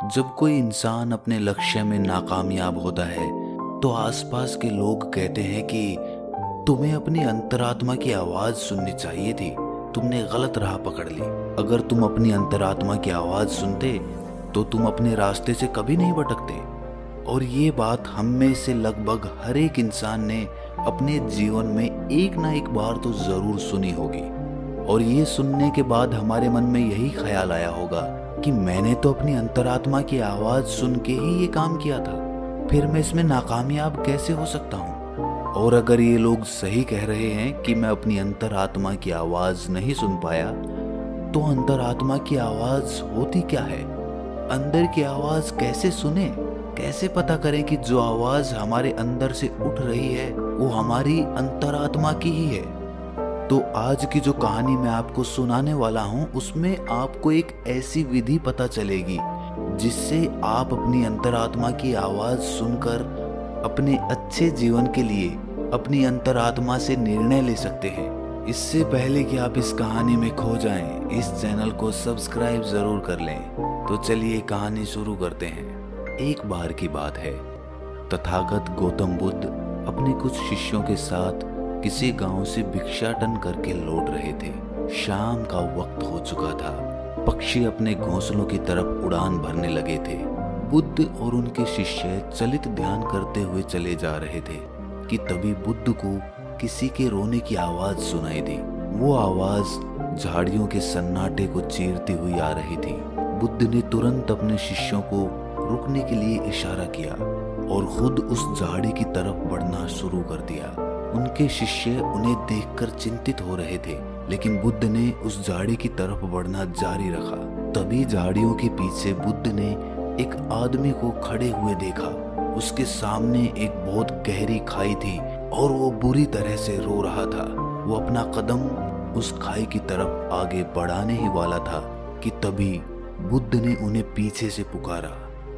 जब कोई इंसान अपने लक्ष्य में नाकामयाब होता है तो आसपास के लोग कहते हैं कि तुम्हें अपनी अंतरात्मा की आवाज सुननी चाहिए थी, तुमने गलत राह पकड़ ली। अगर तुम अपनी अंतरात्मा की आवाज सुनते तो तुम अपने रास्ते से कभी नहीं भटकते। और ये बात हम में से लगभग हर एक इंसान ने अपने जीवन में एक ना एक बार तो जरूर सुनी होगी। और ये सुनने के बाद हमारे मन में यही ख्याल आया होगा कि मैंने तो अपनी अंतरात्मा की आवाज सुन के ही ये काम किया था, फिर मैं इसमें नाकामयाब कैसे हो सकता हूँ। और अगर ये लोग सही कह रहे हैं कि मैं अपनी अंतरात्मा की आवाज नहीं सुन पाया, तो अंतरात्मा की आवाज होती क्या है? अंदर की आवाज कैसे सुने? कैसे पता करें कि जो आवाज हमारे अंदर से उठ रही है वो हमारी अंतरात्मा की ही है? तो आज की जो कहानी मैं आपको सुनाने वाला हूँ उसमें आपको एक ऐसी विधि पता चलेगी जिससे आप अपनी अंतरात्मा की आवाज सुनकर अपने अच्छे जीवन के लिए अपनी अंतरात्मा से निर्णय ले सकते हैं। इससे पहले कि आप इस कहानी में खो जाएं, इस चैनल को सब्सक्राइब जरूर कर लें। तो चलिए कहानी शुरू करते हैं। एक बार की बात है, तथागत गौतम बुद्ध अपने कुछ शिष्यों के साथ किसी गांव से भिक्षाटन करके लौट रहे थे। शाम का वक्त हो चुका था, पक्षी अपने घोंसलों की तरफ उड़ान भरने लगे थे। बुद्ध और उनके शिष्य चलित ध्यान करते हुए चले जा रहे थे कि तभी बुद्ध को किसी के रोने की आवाज सुनाई दी। वो आवाज झाड़ियों के सन्नाटे को चीरती हुई आ रही थी। बुद्ध ने तुरंत अपने शिष्यों को रुकने के लिए इशारा किया और खुद उस झाड़ी की तरफ बढ़ना शुरू कर दिया। उनके शिष्य उन्हें देखकर चिंतित हो रहे थे, लेकिन बुद्ध ने उस झाड़ी की तरफ बढ़ना जारी रखा। तभी झाड़ियों के पीछे बुद्ध ने एक आदमी को खड़े हुए देखा। उसके सामने एक बहुत गहरी खाई थी और वो बुरी तरह से रो रहा था। वो अपना कदम उस खाई की तरफ आगे बढ़ाने ही वाला था कि तभी बुद्ध ने उन्हें पीछे से पुकारा।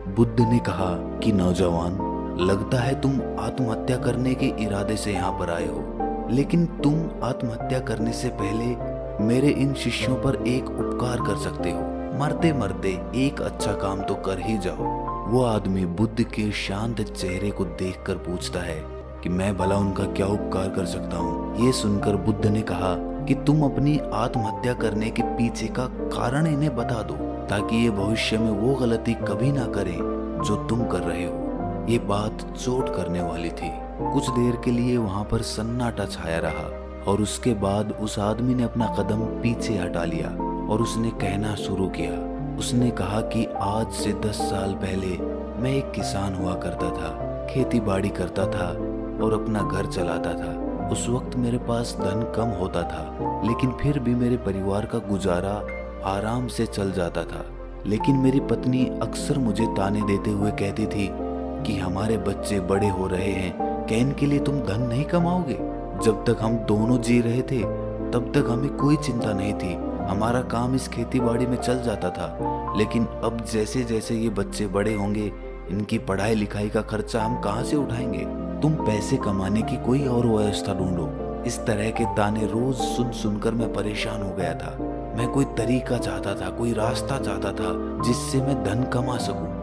बुद्ध ने कहा कि नौजवान, लगता है तुम आत्महत्या करने के इरादे से यहाँ पर आए हो, लेकिन तुम आत्महत्या करने से पहले मेरे इन शिष्यों पर एक उपकार कर सकते हो। मरते मरते एक अच्छा काम तो कर ही जाओ। वो आदमी बुद्ध के शांत चेहरे को देखकर पूछता है कि मैं भला उनका क्या उपकार कर सकता हूँ। ये सुनकर बुद्ध ने कहा कि तुम अपनी आत्महत्या करने के पीछे का कारण इन्हें बता दो, ताकि ये भविष्य में वो गलती कभी ना करें जो तुम कर रहे हो। ये बात चोट करने वाली थी। कुछ देर के लिए वहां पर सन्नाटा छाया रहा और उसके बाद उस आदमी ने अपना कदम पीछे हटा लिया और उसने कहना शुरू किया। उसने कहा कि आज से 10 साल पहले मैं एक किसान हुआ करता था, खेती बाड़ी करता था और अपना घर चलाता था। उस वक्त मेरे पास धन कम होता था, लेकिन फिर भी मेरे परिवार का गुजारा आराम से चल जाता था। लेकिन मेरी पत्नी अक्सर मुझे ताने देते हुए कहती थी कि हमारे बच्चे बड़े हो रहे हैं, क्या इनके लिए तुम धन नहीं कमाओगे? जब तक हम दोनों जी रहे थे तब तक हमें कोई चिंता नहीं थी, हमारा काम इस खेती बाड़ी में चल जाता था। लेकिन अब जैसे जैसे ये बच्चे बड़े होंगे, इनकी पढ़ाई लिखाई का खर्चा हम कहाँ से उठाएंगे? तुम पैसे कमाने की कोई और व्यवस्था ढूंढो। इस तरह के ताने रोज सुन सुनकर मैं परेशान हो गया था। मैं कोई तरीका चाहता था, कोई रास्ता चाहता था जिससे मैं धन कमा सकूं।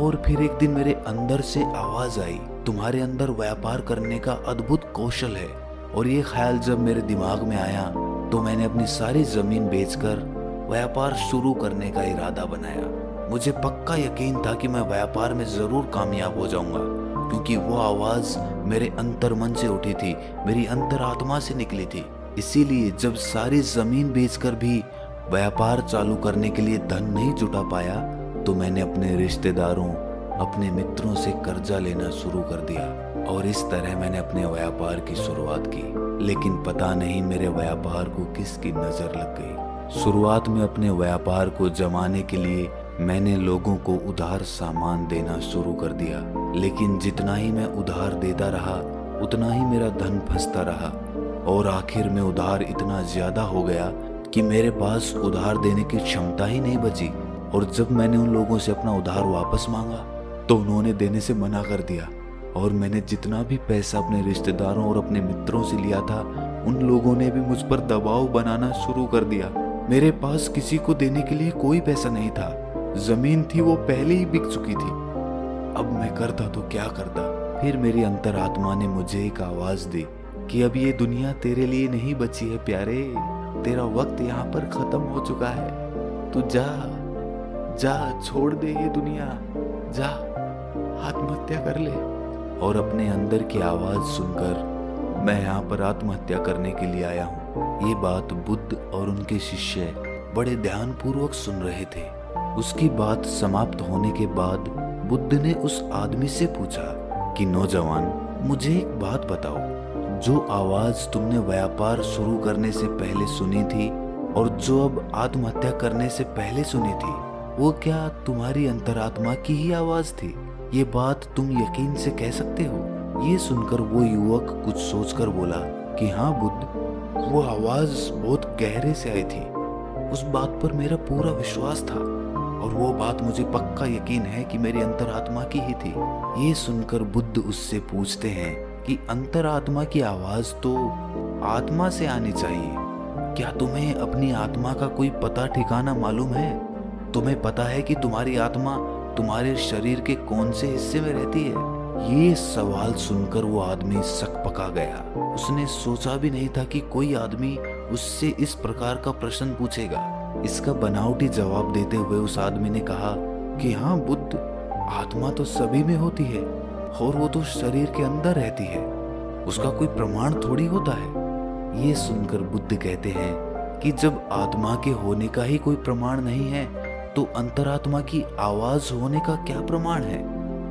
और फिर एक दिन मेरे अंदर से आवाज आई, तुम्हारे अंदर व्यापार करने का अद्भुत कौशल है। और ये ख्याल जब मेरे दिमाग में आया तो मैंने अपनी सारी जमीन बेचकर व्यापार शुरू करने का इरादा बनाया। मुझे पक्का यकीन था कि मैं व्यापार में जरूर कामयाब हो जाऊंगा, क्योंकि वो आवाज मेरे अंतर मन से उठी थी, मेरी अंतरात्मा से निकली थी। इसीलिए जब सारी जमीन बेचकर भी व्यापार चालू करने के लिए धन नहीं जुटा पाया तो मैंने अपने रिश्तेदारों, अपने मित्रों से कर्जा लेना शुरू कर दिया और इस तरह मैंने अपने व्यापार की शुरुआत की। लेकिन पता नहीं मेरे व्यापार को किसकी नजर लग गई। शुरुआत में अपने व्यापार को जमाने के लिए मैंने लोगों को उधार सामान देना शुरू कर दिया, लेकिन जितना ही मैं उधार देता रहा उतना ही मेरा धन फंसता रहा और आखिर में उधार इतना ज्यादा हो गया कि मेरे पास उधार देने की क्षमता ही नहीं बची। और जब मैंने उन लोगों से अपना उधार वापस मांगा तो उन्होंने देने से मना कर दिया और मैंने जितना भी पैसा अपने रिश्तेदारों और अपने मित्रों से लिया था उन लोगों ने भी मुझ पर दबाव बनाना शुरू कर दिया। मेरे पास किसी को देने के लिए कोई पैसा नहीं था जमीन थी वो पहले ही बिक चुकी थी। अब मैं करता तो क्या करता। फिर मेरी अंतरात्मा ने मुझे एक आवाज दी कि अब ये दुनिया तेरे लिए नहीं बची है प्यारे, तेरा वक्त यहाँ पर खत्म हो चुका है। तू जा जा, छोड़ दे ये दुनिया, जा आत्महत्या कर ले। और अपने अंदर की आवाज सुनकर मैं यहाँ पर आत्महत्या करने के लिए आया हूँ। ये बात बुद्ध और उनके शिष्य बड़े ध्यानपूर्वक सुन रहे थे। उसकी बात समाप्त होने के बाद बुद्ध ने उस आदमी से पूछा कि नौजवान, मुझे एक बात बताओ, जो आवाज तुमने व्यापार शुरू करने से पहले सुनी थी और जो अब आत्महत्या करने से पहले सुनी थी, वो क्या तुम्हारी अंतरात्मा की ही आवाज थी? ये बात तुम यकीन से कह सकते हो? ये सुनकर वो युवक कुछ सोचकर बोला कि हाँ बुद्ध, वो आवाज बहुत गहरे से आई थी। उस बात पर मेरा पूरा विश्वास था और वो बात मुझे पक्का यकीन है कि मेरी अंतरात्मा की ही थी। ये सुनकर बुद्ध उससे पूछते हैं कि अंतरात्मा की आवाज तो आत्मा से आनी चाहिए। क्या तुम्हें अपनी आत्मा का कोई पता ठिकाना मालूम है? तुम्हें पता है कि तुम्हारी आत्मा तुम्हारे शरीर के कौन से हिस्से में रहती है? ये सवाल सुनकर वो आदमी सकपका गया। उसने सोचा भी नहीं था कि कोई आदमी उससे इस प्रकार का प्रश्न पूछेगा। इसका बनावटी जवाब देते हुए उस आदमी ने कहा कि हाँ बुद्ध, आत्मा तो सभी में होती है और वो तो शरीर के अंदर रहती है, उसका कोई प्रमाण थोड़ी होता है। ये सुनकर बुद्ध कहते हैं कि जब आत्मा के होने का ही कोई प्रमाण नहीं है तो अंतरात्मा की आवाज होने का क्या प्रमाण है?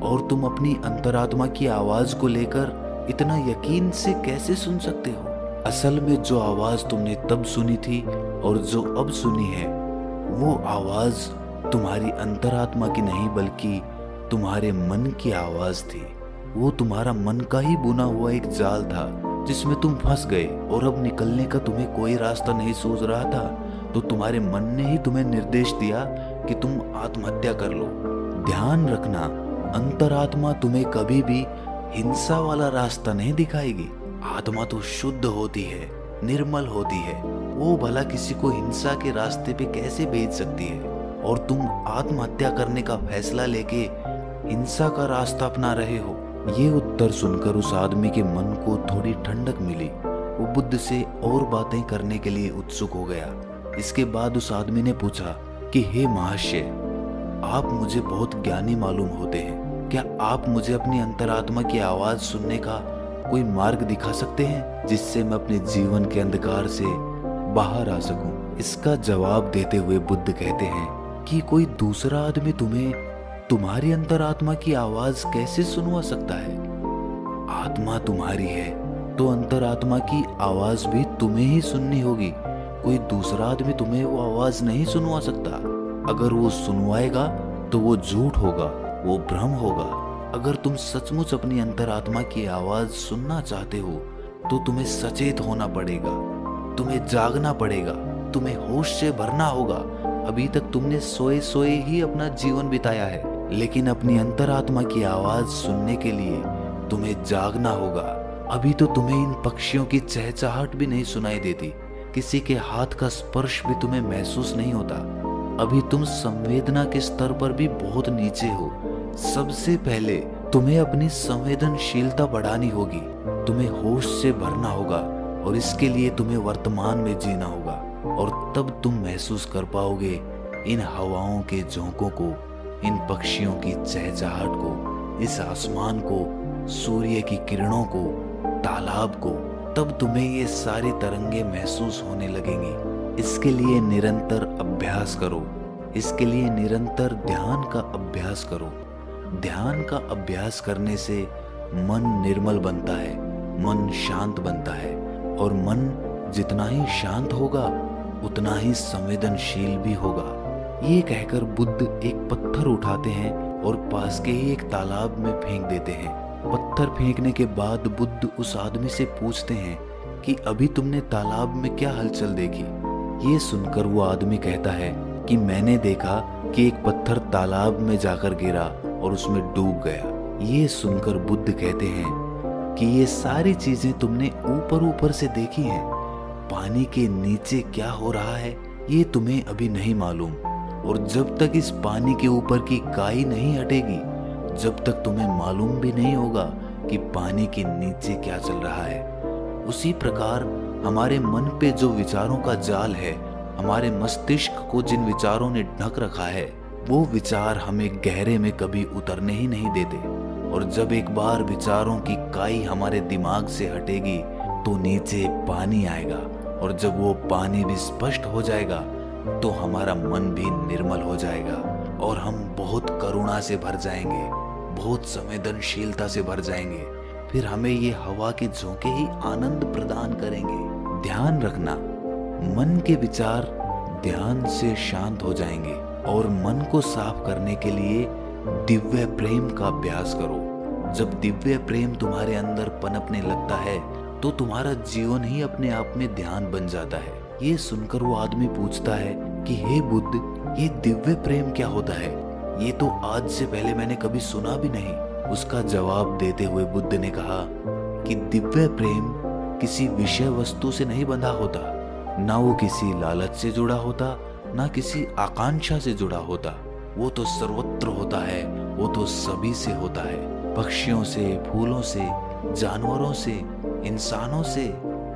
और तुम अपनी अंतरात्मा की आवाज को लेकर इतना यकीन से कैसे सुन सकते हो? असल में जो आवाज तुमने तब सुनी थी और जो अब सुनी है, वो आवाज तुम्हारी अंतरात्मा की नहीं बल्कि तुम्हारे मन की आवाज थी। वो तुम्हारा मन का ही बुना हुआ एक जाल था जिसमें तुम फंस गए और अब निकलने का तुम्हें कोई रास्ता नहीं सूझ रहा था, तो तुम्हारे मन ने ही तुम्हें निर्देश दिया कि तुम आत्महत्या कर लो। ध्यान रखना, अंतरात्मा तुम्हें कभी भी हिंसा वाला रास्ता नहीं दिखाएगी। आत्मा तो शुद्ध होती है, निर्मल होती है, वो भला किसी को हिंसा के रास्ते पे कैसे भेज सकती है? और तुम आत्महत्या करने का फैसला लेके हिंसा का रास्ता अपना रहे हो। ये उत्तर सुनकर उस आदमी के मन को थोड़ी ठंडक मिली। वो बुद्ध से और बातें करने के लिए उत्सुक हो गया। इसके बाद उस आदमी ने पूछा कि हे महाशय, आप मुझे बहुत ज्ञानी मालूम होते हैं, क्या आप मुझे अपनी अंतरात्मा की आवाज सुनने का कोई मार्ग दिखा सकते हैं जिससे मैं अपने जीवन के अंधकार से बाहर आ सकूं? इसका जवाब देते हुए बुद्ध कहते हैं कि कोई दूसरा आदमी तुम्हें तुम्हारी अंतरात्मा की आवाज कैसे सुनवा सकता है? आत्मा तुम्हारी है तो अंतरात्मा की आवाज भी तुम्हें ही सुननी होगी। कोई दूसरा आदमी तुम्हें वो आवाज नहीं सुनवा सकता। अगर वो सुनवाएगा तो वो झूठ होगा, वो भ्रम होगा। अगर तुम सचमुच अपनी अंतरात्मा की आवाज सुनना चाहते हो तो तुम्हें सचेत होना पड़ेगा, तुम्हें जागना पड़ेगा, तुम्हें होश से भरना होगा। अभी तक तुमने सोए सोए ही अपना जीवन बिताया है, लेकिन अपनी अंतरात्मा की आवाज सुनने के लिए तुम्हें जागना होगा। अभी तो तुम्हें इन पक्षियों की चहचहाट भी नहीं सुनाई देती, किसी के हाथ का स्पर्श भी तुम्हें महसूस नहीं होता। अभी तुम संवेदना के स्तर पर भी बहुत नीचे हो। सबसे पहले तुम्हें अपनी संवेदनशीलता बढ़ानी होगी, तुम्हें होश से भरना होगा और इसके लिए तुम्हें वर्तमान में जीना होगा। और तब तुम महसूस कर पाओगे इन हवाओं के झोंकों को, इन पक्षियों की चहचहाट को, इस आसमान को, सूर्य की किरणों को, तालाब को। तब तुम्हें ये सारी तरंगे महसूस होने लगेंगी। इसके लिए निरंतर अभ्यास करो, इसके लिए निरंतर ध्यान का अभ्यास करो। ध्यान का अभ्यास करने से मन निर्मल बनता है, मन शांत बनता है और मन जितना ही शांत होगा उतना ही संवेदनशील भी होगा। ये कहकर बुद्ध एक पत्थर उठाते हैं और पास के ही एक तालाब में फेंक देते हैं। पत्थर फेंकने के बाद बुद्ध उस आदमी से पूछते हैं कि अभी तुमने तालाब में क्या हलचल देखी? ये सुनकर वो आदमी कहता है कि मैंने देखा कि एक पत्थर तालाब में जाकर गिरा और उसमें डूब गया। ये सुनकर बुद्ध कहते हैं कि ये सारी चीजें तुमने ऊपर ऊपर से देखी हैं, पानी के नीचे क्या हो रहा है ये तुम्हें अभी नहीं मालूम। और जब तक इस पानी के ऊपर की काई नहीं हटेगी, जब तक तुम्हें मालूम भी नहीं होगा कि पानी के नीचे क्या चल रहा है। उसी प्रकार हमारे मन पे जो विचारों का जाल है, हमारे मस्तिष्क को जिन विचारों ने ढक रखा है, वो विचार हमें गहरे में कभी उतरने ही नहीं देते। और जब एक बार विचारों की काई हमारे दिमाग से हटेगी तो नीचे पानी आएगा, और जब वो पानी भी स्पष्ट हो जाएगा तो हमारा मन भी निर्मल हो जाएगा और हम बहुत करुणा से भर जाएंगे, बहुत संवेदनशीलता से भर जाएंगे। फिर हमें ये हवा के झोंके ही आनंद प्रदान करेंगे। ध्यान रखना, मन के विचार ध्यान से शांत हो जाएंगे। और मन को साफ करने के लिए दिव्य प्रेम का अभ्यास करो। जब दिव्य प्रेम तुम्हारे अंदर पनपने लगता है तो तुम्हारा जीवन ही अपने आप में ध्यान बन जाता है। ये सुनकर वो आदमी पूछता है कि हे बुद्ध, ये दिव्य प्रेम क्या होता है? ये तो आज से पहले मैंने कभी सुना भी नहीं। उसका जवाब देते हुए बुद्ध ने कहा कि दिव्य प्रेम किसी विषय वस्तु से नहीं बंधा होता, ना वो किसी लालच से जुड़ा होता, ना किसी आकांक्षा से जुड़ा होता। वो तो सर्वत्र होता है, वो तो सभी से होता है, पक्षियों से, फूलों से, जानवरों से, इंसानों से,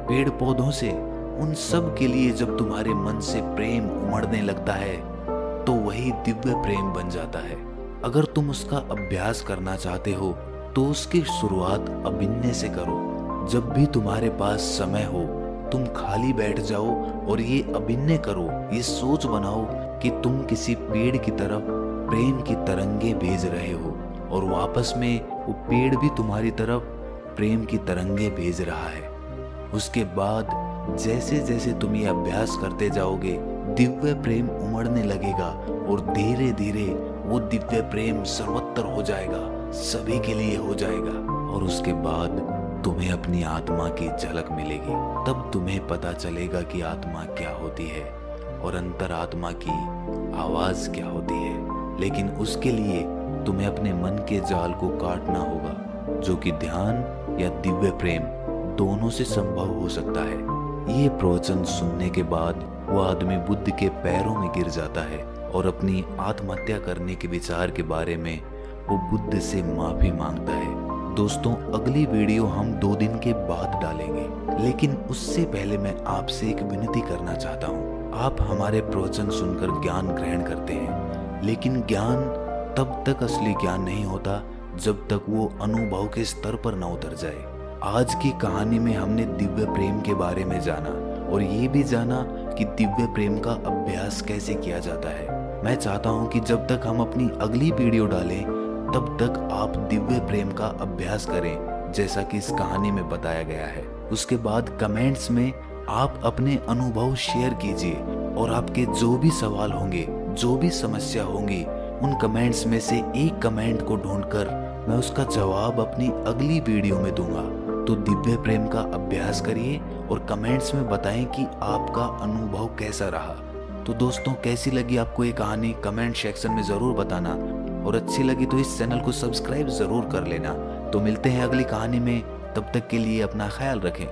पेड़ पौधों से। उन सब के लिए जब तुम्हारे मन से प्रेम उमड़ने लगता है तो वही दिव्य प्रेम बन जाता है। अगर तुम उसका अभ्यास करना चाहते हो तो उसकी शुरुआत अभिनय से करो। जब भी तुम्हारे पास समय हो तुम खाली बैठ जाओ और ये अभिनय करो, ये सोच बनाओ कि तुम किसी पेड़ की तरफ प्रेम की तरंगे भेज रहे हो और वापस में वो पेड़ भी तुम्हारी तरफ प्रेम की तरंगे भेज रहा है। उसके बाद जैसे जैसे तुम ये अभ्यास करते जाओगे, दिव्य प्रेम उमड़ने लगेगा और धीरे धीरे वो दिव्य प्रेम सर्वत्र हो जाएगा, सभी के लिए हो जाएगा। और उसके बाद तुम्हें अपनी आत्मा की झलक मिलेगी। तब तुम्हें पता चलेगा कि आत्मा क्या होती है और अंतरात्मा की आवाज क्या होती है। लेकिन उसके लिए तुम्हें अपने मन के जाल को काटना होगा, जो कि ध्यान या दिव्य प्रेम दोनों से संभव हो सकता है। ये प्रवचन सुनने के बाद वो आदमी बुद्ध के पैरों में गिर जाता है और अपनी आत्महत्या करने के विचार के बारे में वो बुद्ध से माफी मांगता है। दोस्तों, अगली वीडियो हम 2 दिन के बाद डालेंगे, लेकिन उससे पहले मैं आपसे एक विनती करना चाहता हूँ। आप हमारे प्रवचन सुनकर ज्ञान ग्रहण करते हैं, लेकिन ज्ञान तब तक असली ज्ञान नहीं होता जब तक वो अनुभव के स्तर पर न उतर जाए। आज की कहानी में हमने दिव्य प्रेम के बारे में जाना और ये भी जाना कि दिव्य प्रेम का अभ्यास कैसे किया जाता है। मैं चाहता हूँ कि जब तक हम अपनी अगली वीडियो डालें तब तक आप दिव्य प्रेम का अभ्यास करें, जैसा कि इस कहानी में बताया गया है। उसके बाद कमेंट्स में आप अपने अनुभव शेयर कीजिए और आपके जो भी सवाल होंगे, जो भी समस्या होंगी, उन कमेंट्स में से एक कमेंट को ढूंढकर मैं उसका जवाब अपनी अगली वीडियो में दूंगा। तो दिव्य प्रेम का अभ्यास करिए और कमेंट्स में बताएं कि आपका अनुभव कैसा रहा। तो दोस्तों, कैसी लगी आपको ये कहानी कमेंट सेक्शन में ज़रूर बताना, और अच्छी लगी तो इस चैनल को सब्सक्राइब ज़रूर कर लेना। तो मिलते हैं अगली कहानी में, तब तक के लिए अपना ख्याल रखें।